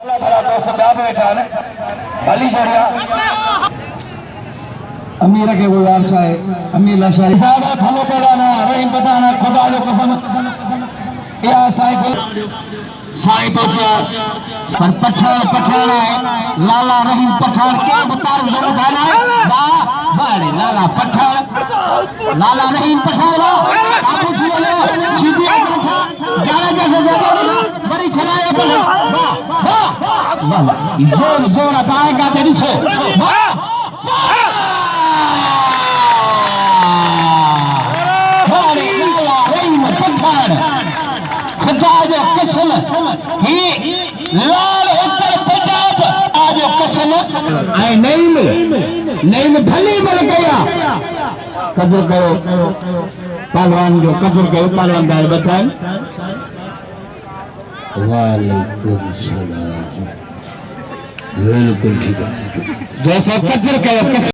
भला दोस्त ॿिया बि वेठा आहिनि भली छोड़िया अमीर के गुज़ारिश है अमीर लशारी साहब फलो पेड़ाना रहीम पठाना खुदा जो कसम या साईं पहुंचा पर पठान है लाला रहीम पठान के बता बताना है वाह बड़े लाला पठान लाला रहीम पठान काबू लो सीधी पठा जाने जैसे जगह बड़ी छड़ाए बोले वाह वाह जोर जोर आएगा तेरी से वाह खुदा जो कसम ही लाल होकर पंजाब आज कसम आई नहीं में भली मर गया कदर करो पहलवान जो कदर करो पहलवान दाल बताएं वालेकुम सलाम बिल्कुल ठीक है जैसा कदर करो